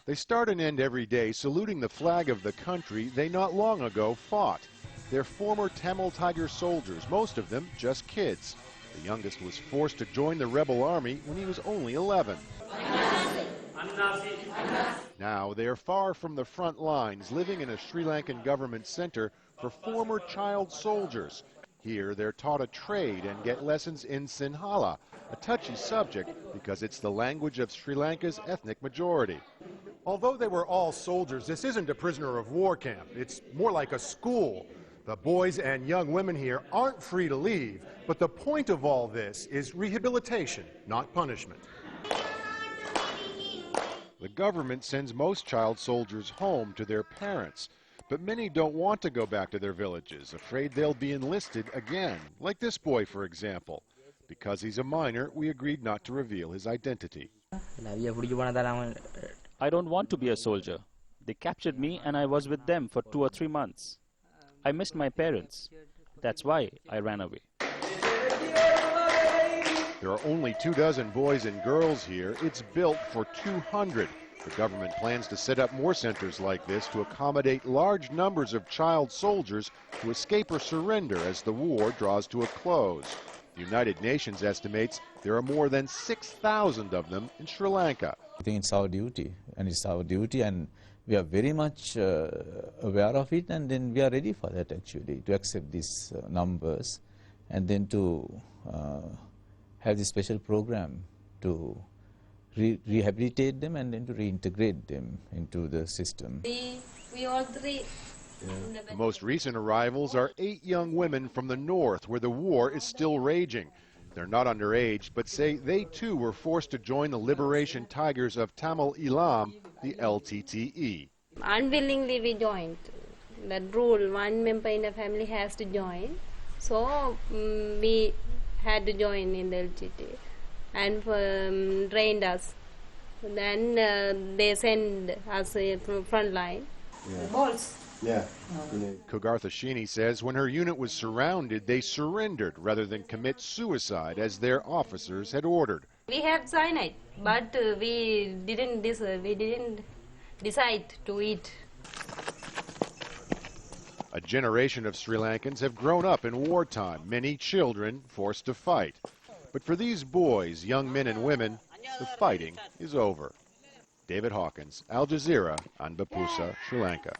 They start and end every day saluting the flag of the country they not long ago fought. They're former Tamil Tiger soldiers, most of them just kids. The youngest was forced to join the rebel army when he was only 11. Now they're far from the front lines, living in a Sri Lankan government center for former child soldiers. Here they're taught a trade and get lessons in Sinhala, a touchy subject because it's the language of Sri Lanka's ethnic majority. Although they were all soldiers, this isn't a prisoner of war camp. It's more like a school. The boys and young women here aren't free to leave, but the point of all this is rehabilitation, not punishment. The government sends most child soldiers home to their parents, but many don't want to go back to their villages, afraid they'll be enlisted again, like this boy, for example. Because he's a minor, we agreed not to reveal his identity. I don't want to be a soldier. They captured me and I was with them for 2 or 3 months. I missed my parents. That's why I ran away. There are only 24 boys and girls here. It's built for 200. The government plans to set up more centers like this to accommodate large numbers of child soldiers who escape or surrender as the war draws to a close. The United Nations estimates there are more than 6,000 of them in Sri Lanka. I think it's our duty, and we are very much aware of it, and then we are ready for that actually, to accept these numbers, and then to have this special program to rehabilitate them and then to reintegrate them into the system. We all three. The most recent arrivals are 8 young women from the north where the war is still raging. They're not underage, but say they too were forced to join the Liberation Tigers of Tamil Eelam, the LTTE. Unwillingly we joined. That rule, one member in a family has to join. So we had to join in the LTTE and trained us. Then they send us from front line. Yeah. Balls. Yeah. Kogartha Sheeny says when her unit was surrounded, they surrendered rather than commit suicide as their officers had ordered. We had cyanide, but we didn't decide to eat. A generation of Sri Lankans have grown up in wartime, many children forced to fight. But for these boys, young men and women, the fighting is over. David Hawkins, Al Jazeera, Anbapusa, Sri Lanka.